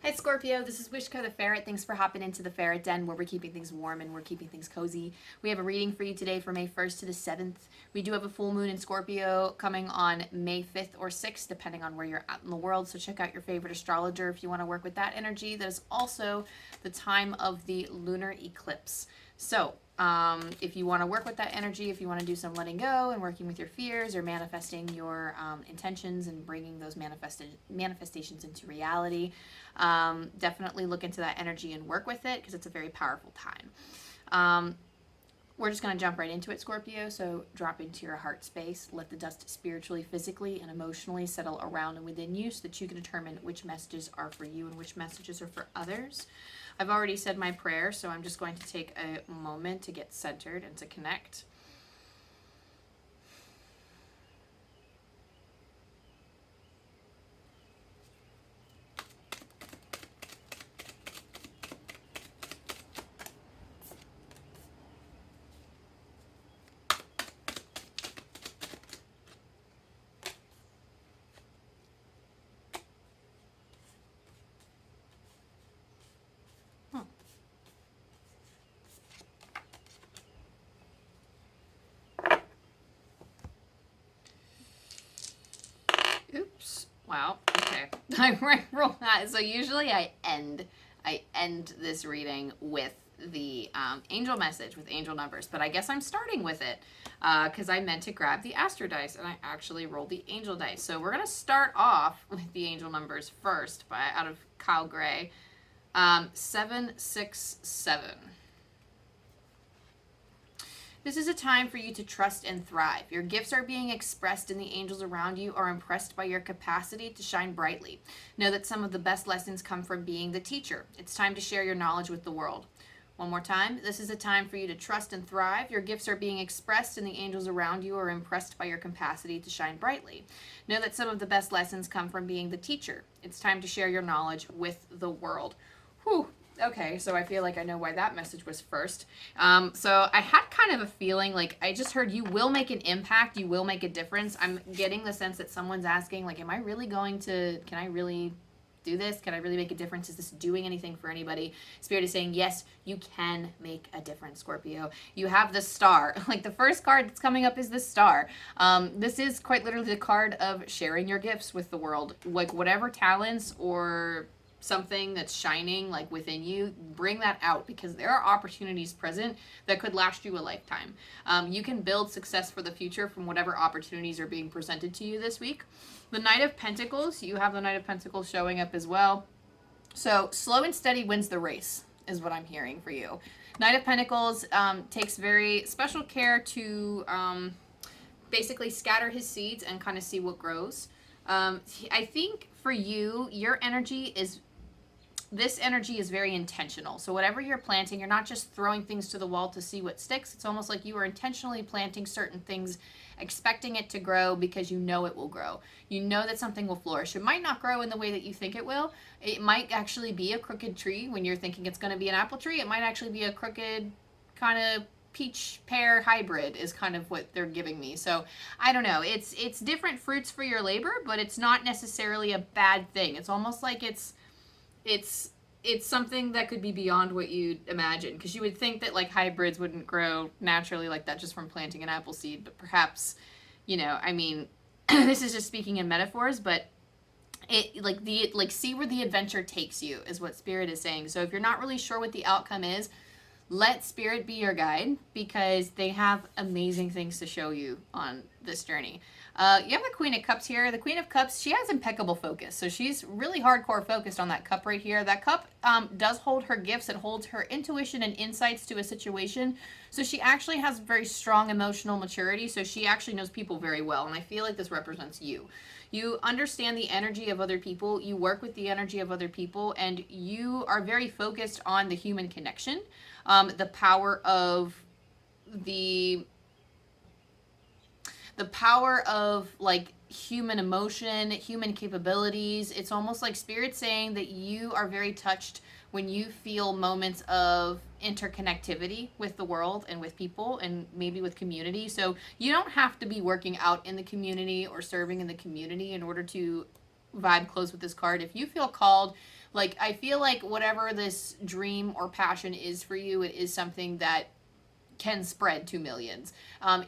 Hi Scorpio, this is Wishko the Ferret. Thanks for hopping into the Ferret Den where we're keeping things warm and we're keeping things cozy. We have a reading for you today for May 1st to the 7th. We do have a full moon in Scorpio coming on May 5th or 6th, depending on where you're at in the world. So check out your favorite astrologer if you want to work with that energy. That is also the time of the lunar eclipse. So if you want to work with that energy, if you want to do some letting go and working with your fears or manifesting your intentions and bringing those manifestations into reality, definitely look into that energy and work with it because it's a very powerful time. We're just going to jump right into it, Scorpio. So drop into your heart space. Let the dust spiritually, physically, and emotionally settle around and within you so that you can determine which messages are for you and which messages are for others. I've already said my prayer, so I'm just going to take a moment to get centered and to connect. Oops. Wow. Okay. I roll that. So usually I end this reading with the angel message with angel numbers, but I guess I'm starting with it because I meant to grab the astro dice and I actually rolled the angel dice. So we're gonna start off with the angel numbers first out of Kyle Gray. 767. This is a time for you to trust and thrive. Your gifts are being expressed and the angels around you are impressed by your capacity to shine brightly. Know that some of the best lessons come from being the teacher. It's time to share your knowledge with the world. One more time. This is a time for you to trust and thrive. Your gifts are being expressed and the angels around you are impressed by your capacity to shine brightly. Know that some of the best lessons come from being the teacher. It's time to share your knowledge with the world. Whew. Okay, so I feel like I know why that message was first. So I had kind of a feeling like I just heard you will make an impact, you will make a difference. I'm getting the sense that someone's asking, like, am I really going to, can I really do this? Can I really make a difference? Is this doing anything for anybody? Spirit is saying, yes, you can make a difference, Scorpio. You have the star. Like the first card that's coming up is the star. This is quite literally the card of sharing your gifts with the world. Like whatever talents or something that's shining like within you, bring that out because there are opportunities present that could last you a lifetime. You can build success for the future from whatever opportunities are being presented to you this week. The Knight of Pentacles, you have the Knight of Pentacles showing up as well. So slow and steady wins the race is what I'm hearing for you. Knight of Pentacles takes very special care to basically scatter his seeds and kind of see what grows. I think for you, your energy is, this energy is very intentional. So whatever you're planting, you're not just throwing things to the wall to see what sticks. It's almost like you are intentionally planting certain things, expecting it to grow because you know it will grow. You know that something will flourish. It might not grow in the way that you think it will. It might actually be a crooked tree when you're thinking it's going to be an apple tree. It might actually be a crooked kind of peach pear hybrid is kind of what they're giving me. So I don't know. It's different fruits for your labor, but it's not necessarily a bad thing. It's almost like it's something that could be beyond what you'd imagine, because you would think that like hybrids wouldn't grow naturally like that just from planting an apple seed, but perhaps, you know, I mean, this is just speaking in metaphors, but it like see where the adventure takes you is what Spirit is saying. So if you're not really sure what the outcome is, let Spirit be your guide because they have amazing things to show you on this journey. You have the Queen of Cups here. The Queen of Cups, she has impeccable focus. So she's really hardcore focused on that cup right here. That cup does hold her gifts. It holds her intuition and insights to a situation. So she actually has very strong emotional maturity. So she actually knows people very well. And I feel like this represents you. You understand the energy of other people. You work with the energy of other people. And you are very focused on the human connection. The power of like human emotion, human capabilities. It's almost like Spirit saying that you are very touched when you feel moments of interconnectivity with the world and with people and maybe with community. So you don't have to be working out in the community or serving in the community in order to vibe close with this card. If you feel called, Like, I feel like whatever this dream or passion is for you, it is something that can spread to millions.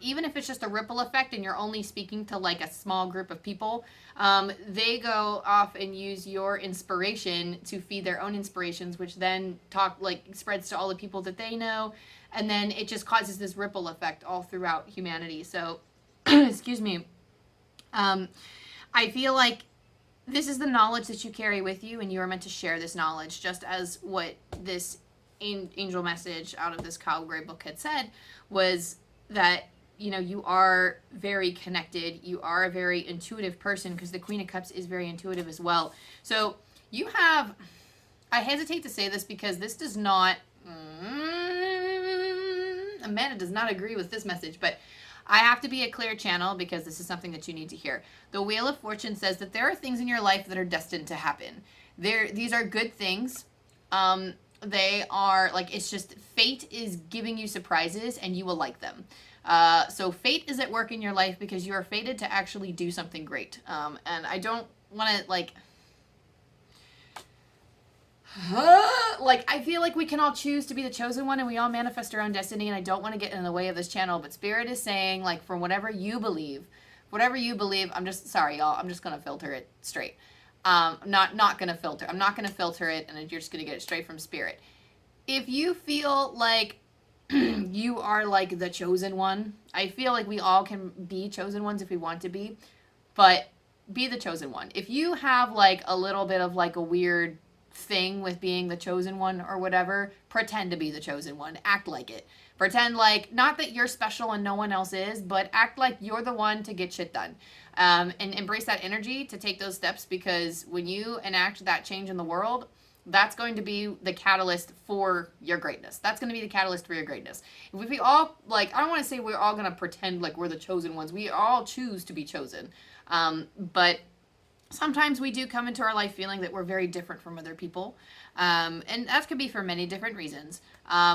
Even if it's just a ripple effect and you're only speaking to like a small group of people, they go off and use your inspiration to feed their own inspirations, which then spreads to all the people that they know, and then it just causes this ripple effect all throughout humanity. So, excuse me. I feel like this is the knowledge that you carry with you, and you are meant to share this knowledge, just as what this angel message out of this Kyle Gray book had said, was that, you know, you are very connected. You are a very intuitive person, because the Queen of Cups is very intuitive as well. So you have, I hesitate to say this because this does not, Amanda does not agree with this message, but I have to be a clear channel because this is something that you need to hear. The Wheel of Fortune says that there are things in your life that are destined to happen. These are good things. They are like, it's just fate is giving you surprises and you will like them. So fate is at work in your life because you are fated to actually do something great. And I don't want to like I feel like we can all choose to be the chosen one and we all manifest our own destiny, and I don't want to get in the way of this channel, but Spirit is saying, like, for whatever you believe, I'm just, sorry y'all, I'm just going to filter it straight. Not going to filter. I'm not going to filter it, and you're just going to get it straight from Spirit. If you feel like you are like the chosen one, I feel like we all can be chosen ones if we want to be, but be the chosen one. If you have like a little bit of like a weird thing with being the chosen one or whatever, pretend to be the chosen one. Act like it. Pretend like, not that you're special and no one else is, but act like you're the one to get shit done. And embrace that energy to take those steps, because when you enact that change in the world, that's going to be the catalyst for your greatness. That's going to be the catalyst for your greatness. If we all, like, I don't want to say we're all going to pretend like we're the chosen ones. We all choose to be chosen. But sometimes we do come into our life feeling that we're very different from other people. And that could be for many different reasons.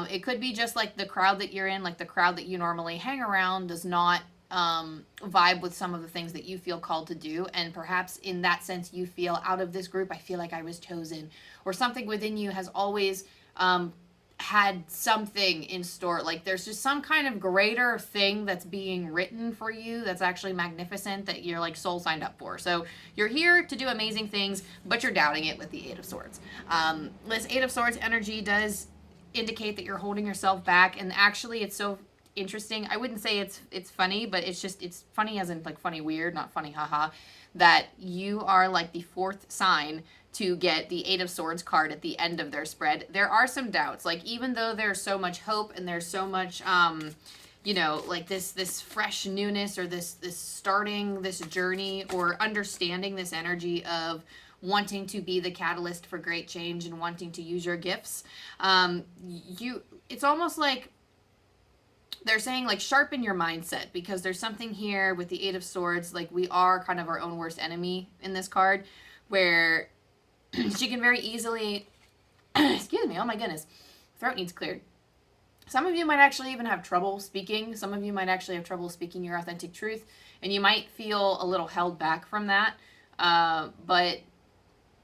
It could be just like the crowd that you're in, like the crowd that you normally hang around does not vibe with some of the things that you feel called to do. And perhaps in that sense, you feel, out of this group, I feel like I was chosen. Or something within you has always had something in store. Like there's just some kind of greater thing that's being written for you that's actually magnificent, that you're like soul signed up for. So you're here to do amazing things, but you're doubting it with the Eight of Swords. This Eight of Swords energy does indicate that you're holding yourself back, and actually it's so interesting. I wouldn't say it's funny, but it's funny as in like funny weird, not funny haha, that you are like the fourth sign to get the Eight of Swords card at the end of their spread. There are some doubts, like even though there's so much hope and there's so much you know, like this fresh newness, or this starting this journey, or understanding this energy of wanting to be the catalyst for great change and wanting to use your gifts, it's almost like they're saying, like, sharpen your mindset, because there's something here with the Eight of Swords, like we are kind of our own worst enemy in this card, where she can very easily, excuse me, oh my goodness, throat needs cleared. Some of you might actually even have trouble speaking. Some of you might actually have trouble speaking your authentic truth, and you might feel a little held back from that. But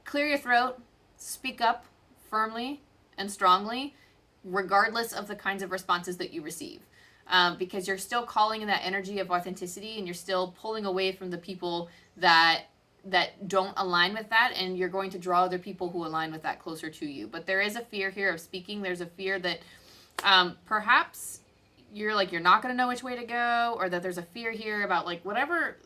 clear your throat, speak up firmly and strongly, regardless of the kinds of responses that you receive. Because you're still calling in that energy of authenticity, and you're still pulling away from the people that don't align with that, and you're going to draw other people who align with that closer to you. But there is a fear here of speaking. There's a fear that perhaps you're not going to know which way to go, or that there's a fear here about like whatever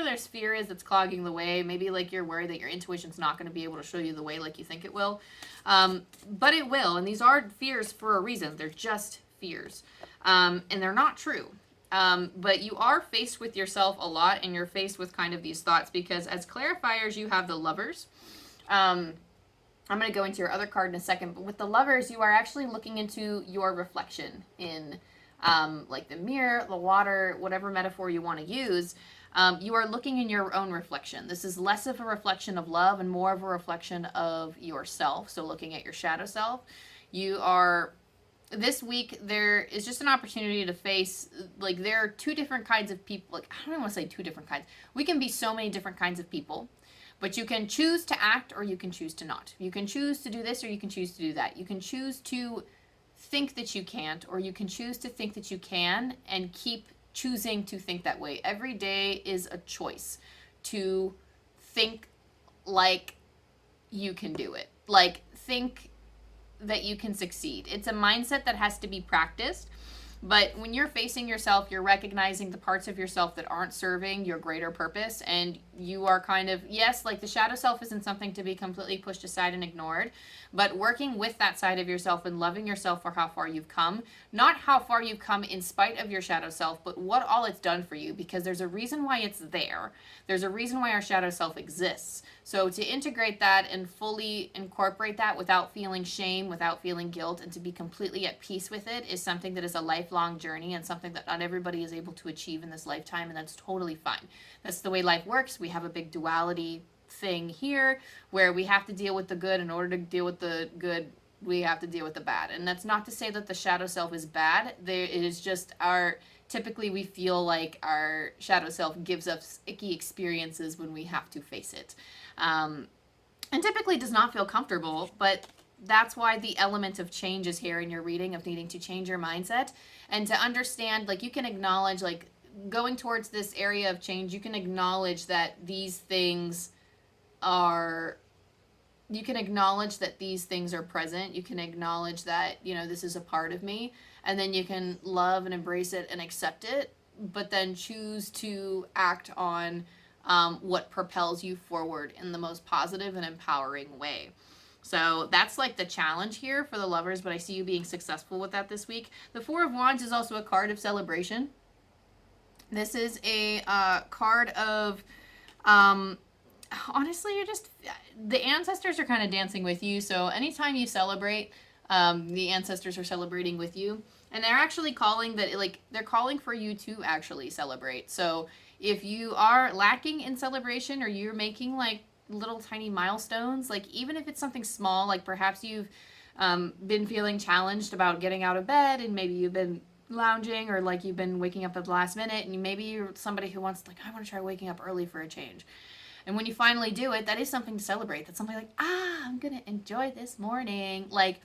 this fear is that's clogging the way. Maybe like you're worried that your intuition's not going to be able to show you the way like you think it will. But it will, and these are fears for a reason. They're just fears. And they're not true. But you are faced with yourself a lot, and you're faced with kind of these thoughts, because as clarifiers, you have the Lovers. I'm going to go into your other card in a second, but with the Lovers, you are actually looking into your reflection in like the mirror, the water, whatever metaphor you want to use. You are looking in your own reflection. This is less of a reflection of love and more of a reflection of yourself. So looking at your shadow self, you are... This week, there is just an opportunity to face, like, there are two different kinds of people. Like, I don't want to say two different kinds. We can be so many different kinds of people. But you can choose to act or you can choose to not. You can choose to do this or you can choose to do that. You can choose to think that you can't, or you can choose to think that you can and keep choosing to think that way. Every day is a choice to think like you can do it. Like, think that you can succeed. It's a mindset that has to be practiced. But when you're facing yourself, you're recognizing the parts of yourself that aren't serving your greater purpose, and you are kind of, yes, like the shadow self isn't something to be completely pushed aside and ignored, but working with that side of yourself and loving yourself for how far you've come, not how far you've come in spite of your shadow self, but what all it's done for you, because there's a reason why it's there. There's a reason why our shadow self exists. So to integrate that and fully incorporate that without feeling shame, without feeling guilt, and to be completely at peace with it is something that is a lifelong journey and something that not everybody is able to achieve in this lifetime, and that's totally fine. That's the way life works. We have a big duality thing here where we have to deal with the good. In order to deal with the good, we have to deal with the bad. And that's not to say that the shadow self is bad. It is just typically we feel like our shadow self gives us icky experiences when we have to face it. And typically does not feel comfortable, but that's why the element of change is here in your reading, of needing to change your mindset and to understand, like, you can acknowledge, like, going towards this area of change, you can acknowledge that these things are, you can acknowledge that these things are present. You can acknowledge that, you know, this is a part of me, and then you can love and embrace it and accept it, but then choose to act on what propels you forward in the most positive and empowering way. So that's like the challenge here for the lovers, but I see you being successful with that this week. The Four of Wands is also a card of celebration. This is a card of, honestly, you're just, the ancestors are kind of dancing with you. So anytime you celebrate, the ancestors are celebrating with you. And they're actually calling that, like, they're calling for you to actually celebrate. So if you are lacking in celebration, or you're making like little tiny milestones, like even if it's something small, like perhaps you've been feeling challenged about getting out of bed, and maybe you've been lounging, or like you've been waking up at the last minute, and maybe you're somebody who wants, like, I want to try waking up early for a change. And when you finally do it, that is something to celebrate. That's something like, I'm going to enjoy this morning. Like,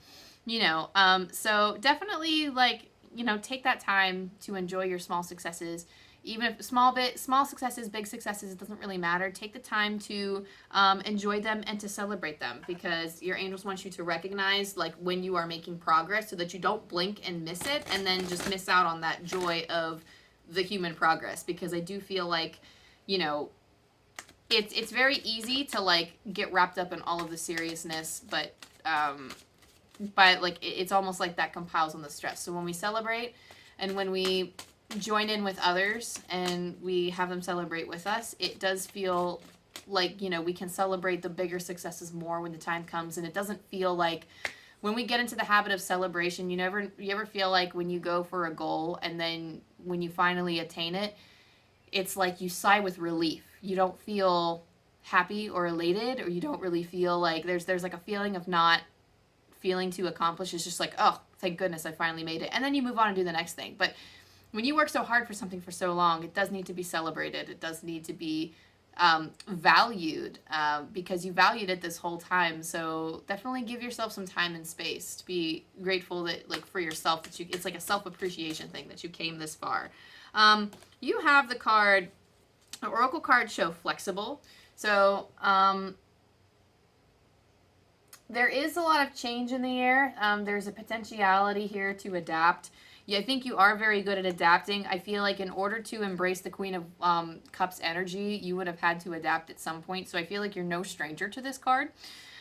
you know, so definitely, like, you know, take that time to enjoy your small successes. Even if small successes, big successes, it doesn't really matter. Take the time to enjoy them and to celebrate them, because your angels want you to recognize, like, when you are making progress, so that you don't blink and miss it and then just miss out on that joy of the human progress. Because I do feel like, you know, it's very easy to, like, get wrapped up in all of the seriousness, but like, it's almost like that compiles on the stress. So when we celebrate and when we join in with others and we have them celebrate with us, it does feel like, you know, we can celebrate the bigger successes more when the time comes. And it doesn't feel like, when we get into the habit of celebration, you ever feel like when you go for a goal and then when you finally attain it, it's like you sigh with relief. You don't feel happy or elated, or you don't really feel like there's like a feeling of not feeling to accomplish. It's just like, oh, thank goodness I finally made it. And then you move on and do the next thing. But when you work so hard for something for so long, it does need to be celebrated. It does need to be valued, because you valued it this whole time. So definitely give yourself some time and space to be grateful that, like, for yourself, that it's like a self-appreciation thing that you came this far. You have the card, Oracle cards show flexible. So there is a lot of change in the air. There's a potentiality here to adapt. Yeah, I think you are very good at adapting. I feel like in order to embrace the Queen of Cups energy, you would have had to adapt at some point. So I feel like you're no stranger to this card.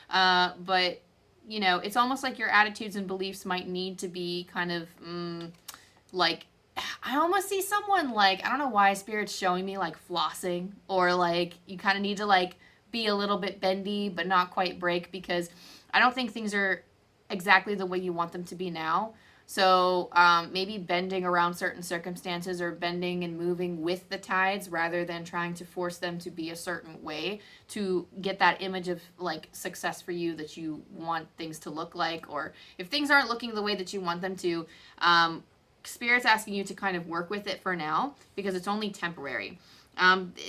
But, you know, it's almost like your attitudes and beliefs might need to be kind of, like, I almost see someone, like, I don't know why Spirit's showing me, like, flossing, or, like, you kind of need to, like, be a little bit bendy but not quite break, because I don't think things are exactly the way you want them to be now. So maybe bending around certain circumstances, or bending and moving with the tides rather than trying to force them to be a certain way to get that image of, like, success for you that you want things to look like. Or if things aren't looking the way that you want them to, Spirit's asking you to kind of work with it for now, because it's only temporary.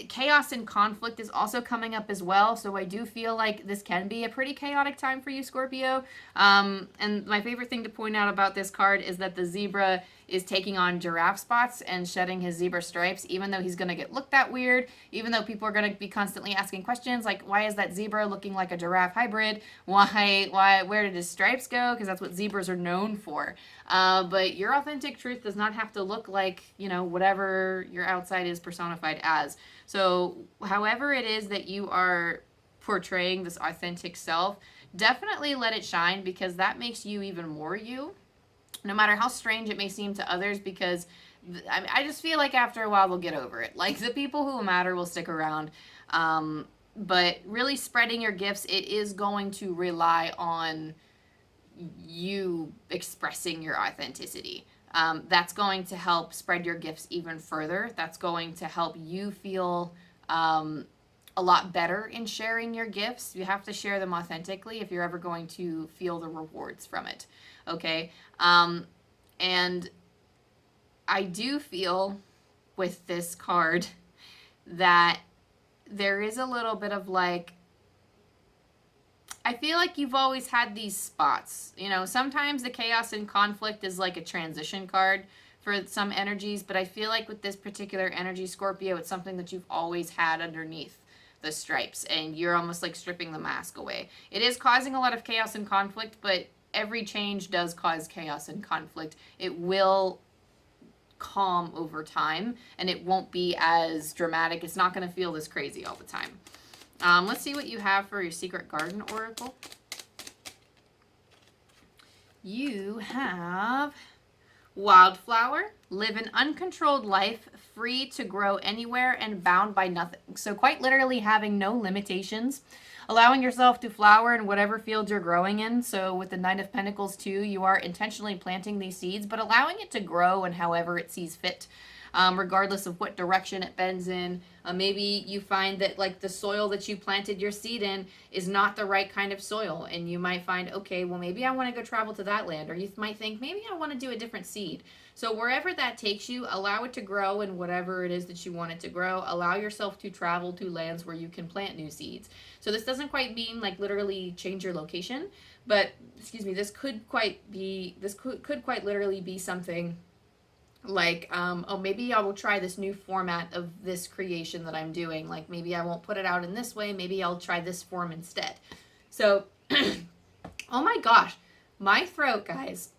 Chaos and conflict is also coming up as well, so I do feel like this can be a pretty chaotic time for you, Scorpio. And my favorite thing to point out about this card is that the zebra is taking on giraffe spots and shedding his zebra stripes, even though he's going to get looked at weird, even though people are going to be constantly asking questions like, why is that zebra looking like a giraffe hybrid? Where did his stripes go? Because that's what zebras are known for. But your authentic truth does not have to look like, whatever your outside is personified as. So however it is that you are portraying this authentic self, definitely let it shine, because that makes you even more you, no matter how strange it may seem to others, because I just feel like after a while they'll get over it. Like, the people who matter will stick around. But really spreading your gifts, it is going to rely on you expressing your authenticity. That's going to help spread your gifts even further. That's going to help you feel a lot better in sharing your gifts. You have to share them authentically if you're ever going to feel the rewards from it. Okay? And I do feel with this card that there is a little bit of like, I feel like you've always had these spots. Sometimes the chaos and conflict is like a transition card for some energies, but I feel like with this particular energy, Scorpio, it's something that you've always had underneath the stripes, and you're almost like stripping the mask away. It is causing a lot of chaos and conflict, but every change does cause chaos and conflict. It will calm over time, and it won't be as dramatic. It's not going to feel this crazy all the time. Let's see what you have for your Secret Garden Oracle. You have Wildflower. Live an uncontrolled life, free to grow anywhere and bound by nothing. So quite literally having no limitations. Allowing yourself to flower in whatever field you're growing in. So with the Knight of Pentacles too, you are intentionally planting these seeds, but allowing it to grow in however it sees fit. Regardless of what direction it bends in. Maybe you find that like the soil that you planted your seed in is not the right kind of soil, and you might find, okay, well maybe I want to go travel to that land, or you might think maybe I want to do a different seed. So wherever that takes you, allow it to grow in whatever it is that you want it to grow. Allow yourself to travel to lands where you can plant new seeds. So this doesn't quite mean like literally change your location, but this could quite literally be something like, oh, maybe I will try this new format of this creation that I'm doing. Like, maybe I won't put it out in this way. Maybe I'll try this form instead. So, oh my gosh, my throat, guys.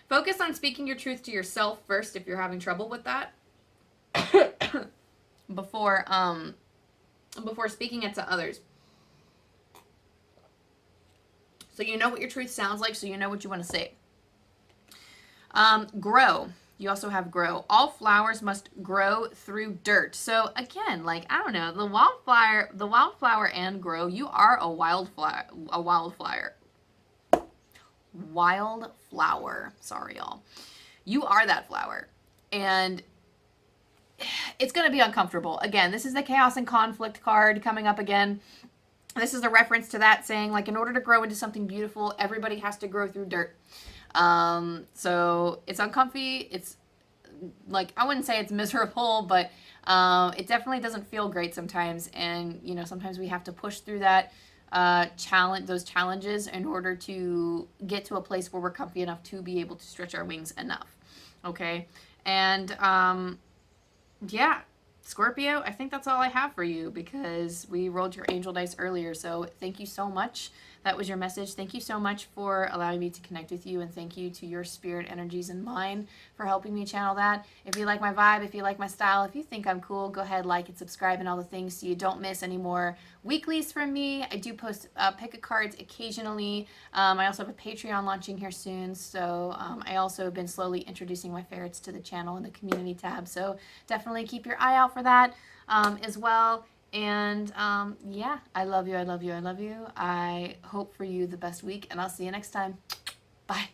Focus on speaking your truth to yourself first if you're having trouble with that. before speaking it to others. So you know what your truth sounds like, so you know what you want to say. Grow. You also have grow. All flowers must grow through dirt. So again, like, I don't know, the wildflower and grow, you are a wildflower. Sorry, y'all. You are that flower. And it's going to be uncomfortable. Again, this is the chaos and conflict card coming up again. This is a reference to that, saying like, in order to grow into something beautiful, everybody has to grow through dirt. So it's uncomfy. It's like, I wouldn't say it's miserable, but it definitely doesn't feel great sometimes. And sometimes we have to push through that those challenges in order to get to a place where we're comfy enough to be able to stretch our wings enough. Okay. And yeah, Scorpio, I think that's all I have for you, because we rolled your angel dice earlier. So thank you so much. That was your message. Thank you so much for allowing me to connect with you, and thank you to your spirit energies and mine for helping me channel that. If you like my vibe, if you like my style, if you think I'm cool, go ahead, like and subscribe and all the things so you don't miss any more weeklies from me. I do post pick a cards occasionally. I also have a Patreon launching here soon, so I also have been slowly introducing my ferrets to the channel in the community tab, so definitely keep your eye out for that as well. And yeah, I love you. I love you. I love you. I hope for you the best week, and I'll see you next time. Bye.